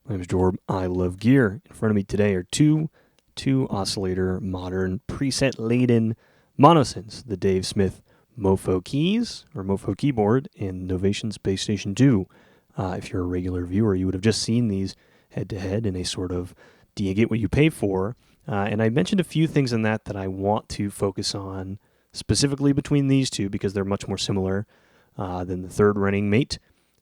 My name is Jorb. I love gear. In front of me today are two oscillator modern preset-laden monosynths, the Dave Smith Mopho keys or Mopho keyboard and Novation's Bass Station 2. If you're a regular viewer, you would have just seen these head-to-head in a sort of do you get what you pay for? And I mentioned a few things in that I want to focus on specifically between these two because they're much more similar than the third running mate,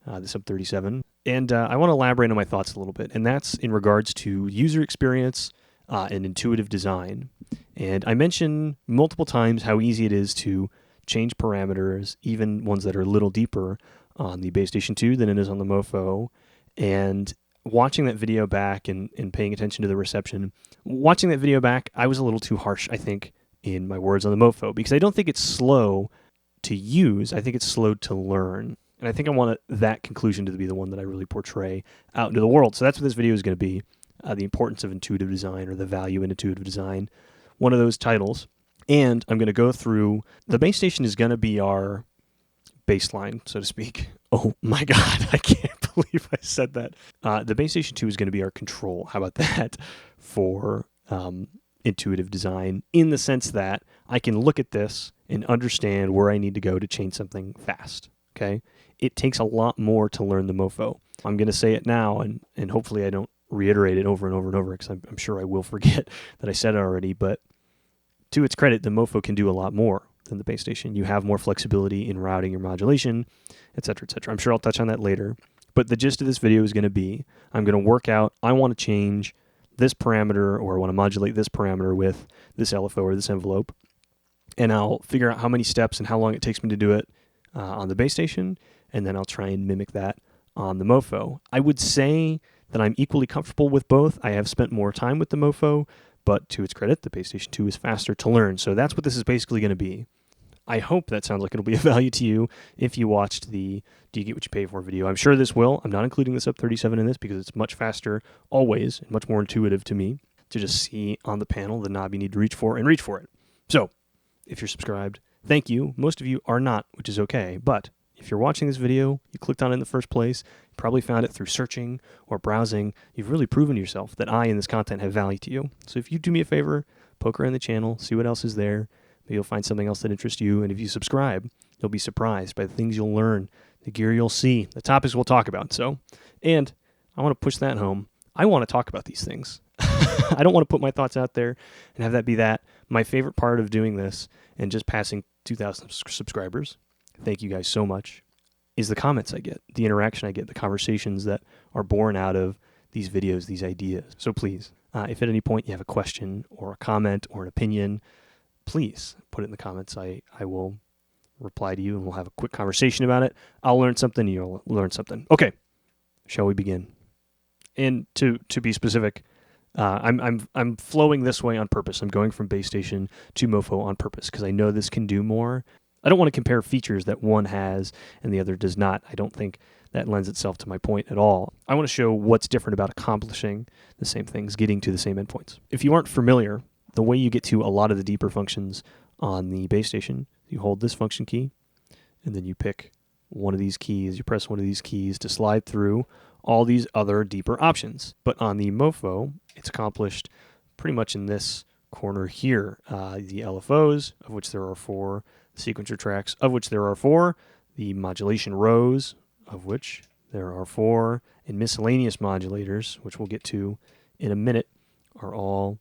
the Sub 37. And I want to elaborate on my thoughts a little bit, and that's in regards to user experience and intuitive design. And I mentioned multiple times how easy it is to change parameters, even ones that are a little deeper on the Bass Station 2 than it is on the Mopho. And watching that video back and paying attention to the reception, watching that video back, I was a little too harsh, I think, in my words on the Mopho, because I don't think it's slow to use. I think it's slow to learn. And I think I want that conclusion to be the one that I really portray out into the world. So that's what this video is going to be, the importance of intuitive design or the value in intuitive design, one of those titles. And I'm going to go through, the Bass Station is going to be our baseline, so to speak. Oh my God, I can't believe I said that. The Bass Station 2 is going to be our control. How about that for intuitive design, in the sense that I can look at this and understand where I need to go to change something fast, okay? It takes a lot more to learn the Mopho. I'm going to say it now, and hopefully I don't reiterate it over and over and over, because I'm sure I will forget that I said it already, but to its credit, the Mopho can do a lot more than the Bass Station. You have more flexibility in routing your modulation, etc., etc. I'm sure I'll touch on that later, but the gist of this video is going to be, I'm going to work out, I want to change this parameter, or I want to modulate this parameter with this LFO or this envelope, and I'll figure out how many steps and how long it takes me to do it on the Bass Station, and then I'll try and mimic that on the Mopho. I would say that I'm equally comfortable with both. I have spent more time with the Mopho, but to its credit, the Bass Station 2 is faster to learn. So that's what this is basically going to be. I hope that sounds like it'll be of value to you if you watched the Do You Get What You Pay For video. I'm sure this will. I'm not including the Sub 37 in this because it's much faster always and much more intuitive to me to just see on the panel the knob you need to reach for and reach for it. So if you're subscribed, thank you. Most of you are not, which is okay, but if you're watching this video, you clicked on it in the first place, you probably found it through searching or browsing, you've really proven to yourself that I and this content have value to you. So if you do me a favor, poke around the channel, see what else is there. Maybe you'll find something else that interests you, and if you subscribe, you'll be surprised by the things you'll learn, the gear you'll see, the topics we'll talk about. And I want to push that home. I want to talk about these things. I don't want to put my thoughts out there and have that be that. My favorite part of doing this and just passing 2,000 subscribers, thank you guys so much, is the comments I get, the interaction I get, the conversations that are born out of these videos, these ideas. So please, if at any point you have a question or a comment or an opinion, please put it in the comments. I will reply to you and we'll have a quick conversation about it. I'll learn something, you'll learn something. Okay, shall we begin? And to be specific, I'm flowing this way on purpose. I'm going from Bass Station to Mopho on purpose because I know this can do more. I don't want to compare features that one has and the other does not. I don't think that lends itself to my point at all. I want to show what's different about accomplishing the same things, getting to the same endpoints. If you aren't familiar, the way you get to a lot of the deeper functions on the Bass Station, you hold this function key, and then you pick one of these keys, you press one of these keys to slide through all these other deeper options. But on the Mopho, it's accomplished pretty much in this corner here. The LFOs, of which there are 4, the sequencer tracks, of which there are 4, the modulation rows, of which there are 4, and miscellaneous modulators, which we'll get to in a minute, are all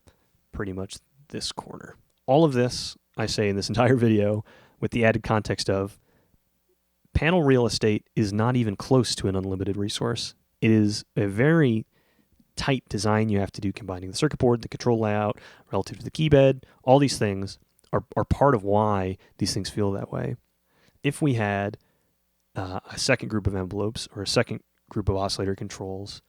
pretty much this corner. All of this, I say in this entire video, with the added context of panel real estate is not even close to an unlimited resource. It is a very tight design you have to do, combining the circuit board, the control layout, relative to the key bed. All these things are part of why these things feel that way. If we had a second group of envelopes or a second group of oscillator controls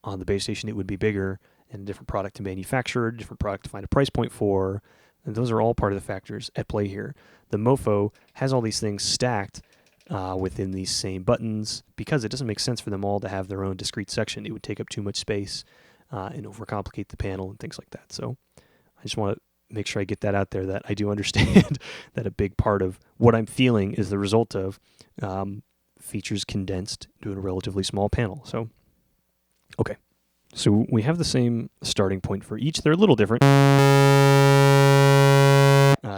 on the Bass Station, it would be bigger and a different product to manufacture, a different product to find a price point for, and those are all part of the factors at play here. The Mopho has all these things stacked within these same buttons because it doesn't make sense for them all to have their own discrete section. It would take up too much space and overcomplicate the panel and things like that. So I just want to make sure I get that out there, that I do understand that a big part of what I'm feeling is the result of features condensed into a relatively small panel. So, okay. So we have the same starting point for each. They're a little different.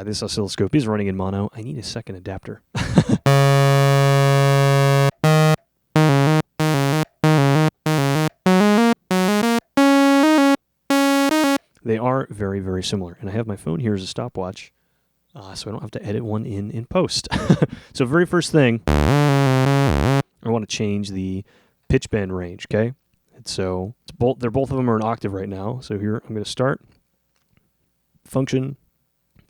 This oscilloscope is running in mono. I need a second adapter. They are very, very similar. And I have my phone here as a stopwatch, so I don't have to edit one in post. So very first thing, I want to change the pitch bend range, okay? And so they're both of them are an octave right now. So here I'm going to start, function,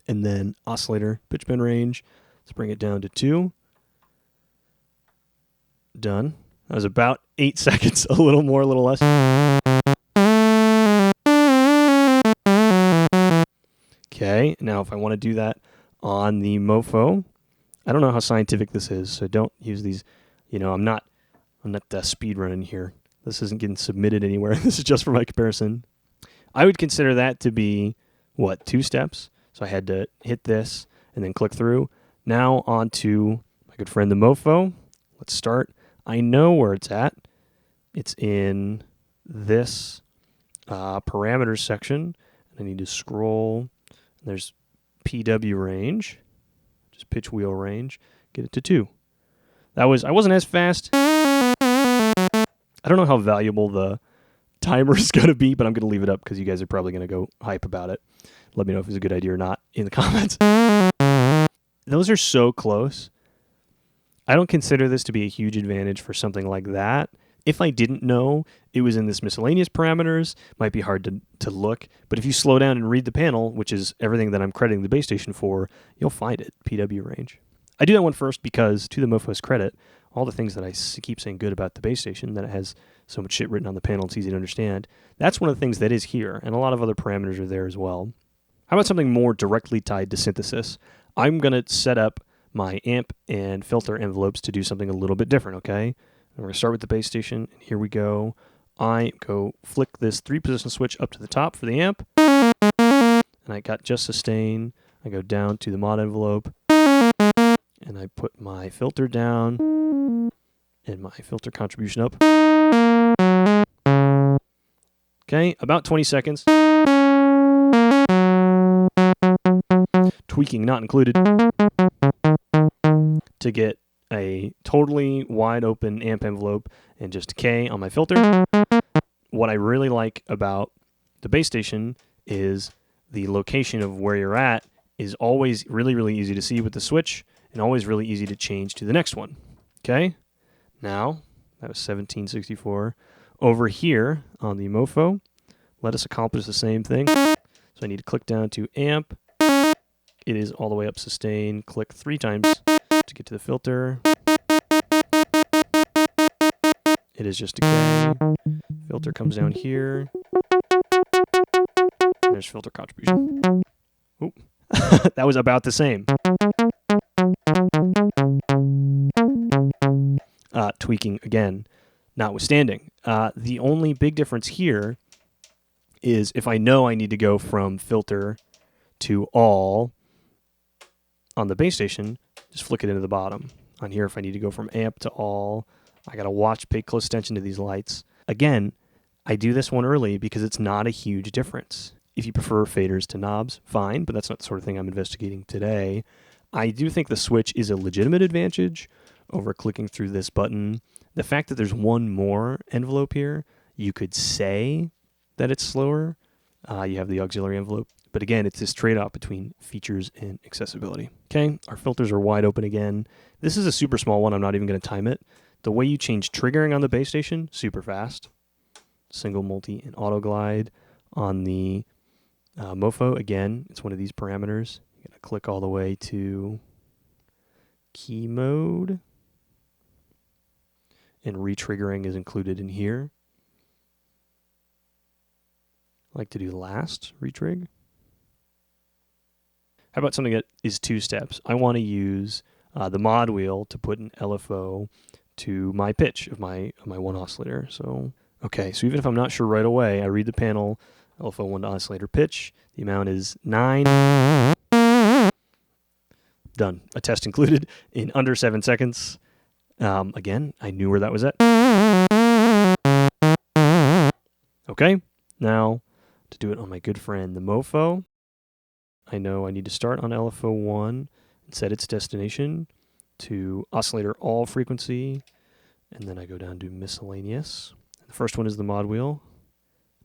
and then oscillator, pitch bend range. Let's bring it down to 2. Done. That was about 8 seconds, a little more, a little less. Okay, now if I want to do that on the Mopho, I don't know how scientific this is, so don't use these. I'm not speed running here. This isn't getting submitted anywhere. This is just for my comparison. I would consider that to be, 2 steps? So I had to hit this and then click through. Now on to my good friend the Mopho. Let's start. I know where it's at. It's in this parameters section. I need to scroll. There's PW range, just pitch wheel range. Get it to 2. I wasn't as fast. I don't know how valuable the timer is going to be, but I'm going to leave it up because you guys are probably going to go hype about it. Let me know if it's a good idea or not in the comments. Those are so close. I don't consider this to be a huge advantage for something like that. If I didn't know it was in this miscellaneous parameters, it might be hard to look. But if you slow down and read the panel, which is everything that I'm crediting the base station for, you'll find it, PW range. I do that one first because, to the Mopho's credit, all the things that I keep saying good about the base station, that it has so much shit written on the panel, it's easy to understand. That's one of the things that is here, and a lot of other parameters are there as well. How about something more directly tied to synthesis? I'm going to set up my amp and filter envelopes to do something a little bit different, okay? And we're going to start with the base station, and here we go. I go flick this 3-position switch up to the top for the amp, and I got just sustain. I go down to the mod envelope, and I put my filter down and my filter contribution up. Okay, about 20 seconds. Tweaking not included, to get a totally wide open amp envelope and just K on my filter. What I really like about the base station is the location of where you're at is always really, really easy to see with the switch and always really easy to change to the next one. Okay, now that was 1764. Over here on the Mopho, let us accomplish the same thing. So I need to click down to amp. It is all the way up sustain. Click 3 times to get to the filter. It is just a K. Filter comes down here. There's filter contribution. Oop. That was about the same. Tweaking again, notwithstanding. The only big difference here is if I know I need to go from filter to all on the base station, just flick it into the bottom. On here, if I need to go from amp to all, I got to pay close attention to these lights. Again, I do this one early because it's not a huge difference. If you prefer faders to knobs, fine, but that's not the sort of thing I'm investigating today. I do think the switch is a legitimate advantage over clicking through this button. The fact that there's one more envelope here, you could say that it's slower. You have the auxiliary envelope. But again, it's this trade-off between features and accessibility. Okay, our filters are wide open again. This is a super small one. I'm not even going to time it. The way you change triggering on the base station, super fast. Single, multi, and auto glide. On the Mopho, again, it's one of these parameters. You're going to click all the way to key mode. And retriggering is included in here. I like to do last retrig. How about something that is 2 steps? I want to use the mod wheel to put an LFO to my pitch of my one oscillator. So, okay, so even if I'm not sure right away, I read the panel, LFO 1 to oscillator pitch. The amount is 9. Done. A test included in under 7 seconds. Again, I knew where that was at. Okay, now to do it on my good friend the Mopho, I know I need to start on LFO1 and set its destination to oscillator all frequency, and then I go down to miscellaneous. The first one is the mod wheel.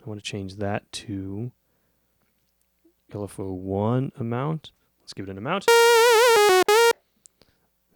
I want to change that to LFO1 amount. Let's give it an amount.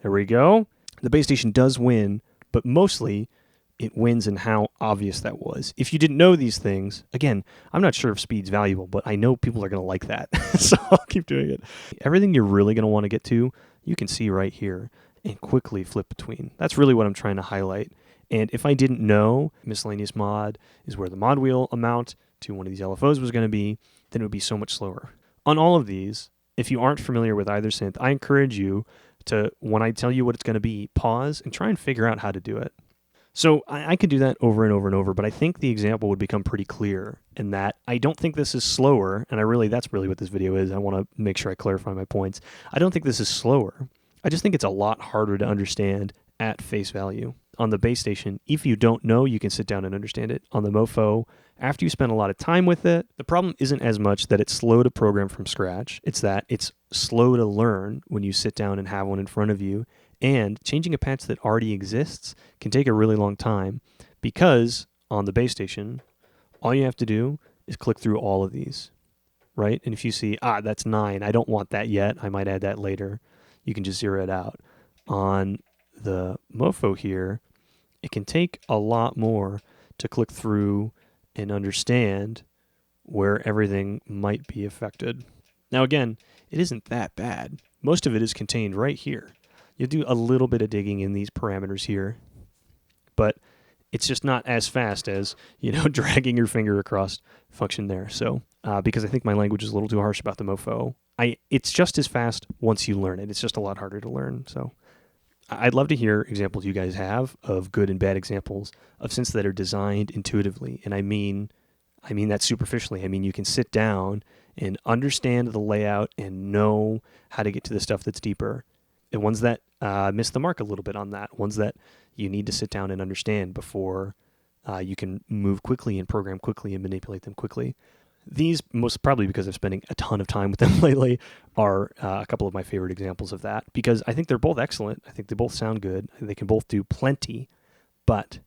There we go. The base station does win, but mostly it wins in how obvious that was. If you didn't know these things, again, I'm not sure if speed's valuable, but I know people are going to like that, so I'll keep doing it. Everything you're really going to want to get to, you can see right here and quickly flip between. That's really what I'm trying to highlight. And if I didn't know miscellaneous mod is where the mod wheel amount to one of these LFOs was going to be, then it would be so much slower. On all of these, if you aren't familiar with either synth, I encourage you to, when I tell you what it's going to be, pause and try and figure out how to do it. So I could do that over and over and over, but I think the example would become pretty clear in that I don't think this is slower, and that's really what this video is. I want to make sure I clarify my points. I don't think this is slower. I just think it's a lot harder to understand at face value. On the base station, if you don't know, you can sit down and understand it. On the Mopho, after you spend a lot of time with it, the problem isn't as much that it's slow to program from scratch. It's that it's slow to learn when you sit down and have one in front of you. And changing a patch that already exists can take a really long time because on the base station, all you have to do is click through all of these, right? And if you see, that's 9, I don't want that yet, I might add that later, you can just zero it out. On the Mopho here, it can take a lot more to click through and understand where everything might be affected. Now again, it isn't that bad. Most of it is contained right here. You'll do a little bit of digging in these parameters here, but it's just not as fast as, dragging your finger across function there. So, because I think my language is a little too harsh about the Mopho, it's just as fast once you learn it. It's just a lot harder to learn. So I'd love to hear examples you guys have of good and bad examples of synths that are designed intuitively. And I mean that superficially. I mean, you can sit down and understand the layout and know how to get to the stuff that's deeper. And ones that miss the mark a little bit on that, ones that you need to sit down and understand before you can move quickly and program quickly and manipulate them quickly. These, most probably because I'm spending a ton of time with them lately, are a couple of my favorite examples of that because I think they're both excellent. I think they both sound good. They can both do plenty, but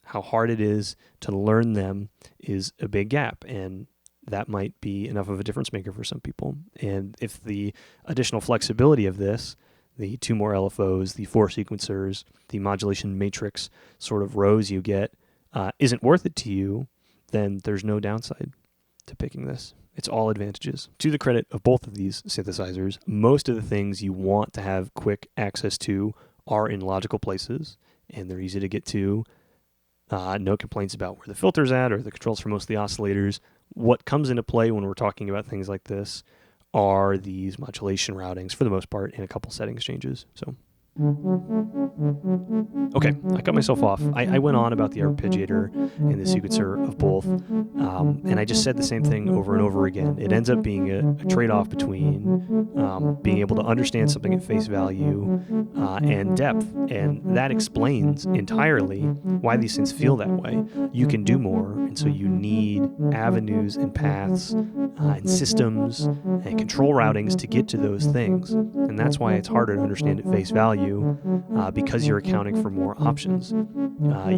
how hard it is to learn them is a big gap, and that might be enough of a difference maker for some people. And if the additional flexibility of this, the 2 more LFOs, the 4 sequencers, the modulation matrix sort of rows you get, isn't worth it to you, then there's no downside to picking this. It's all advantages. To the credit of both of these synthesizers, most of the things you want to have quick access to are in logical places, and they're easy to get to. No complaints about where the filter's at or the controls for most of the oscillators. What comes into play when we're talking about things like this are these modulation routings for the most part and a couple settings changes. So, okay, I cut myself off. I went on about the arpeggiator and the sequencer of both, and I just said the same thing over and over again. It ends up being a trade-off between being able to understand something at face value and depth, and that explains entirely why these things feel that way. You can do more, and so you need avenues and paths and systems and control routings to get to those things, and that's why it's harder to understand at face value because you're accounting for more options.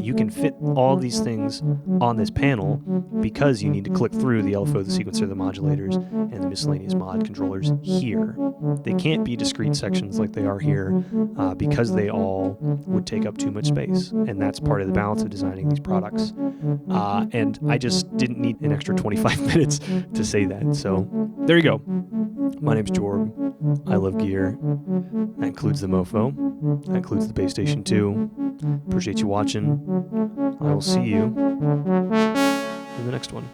You can fit all these things on this panel because you need to click through the LFO, the sequencer, the modulators, and the miscellaneous mod controllers here. They can't be discrete sections like they are here because they all would take up too much space, and that's part of the balance of designing these products. And I just didn't need an extra 25 minutes to say that. So there you go. My name's Jorb. I love gear. That includes the Mopho. That includes the base station too. Appreciate you watching. I will see you in the next one.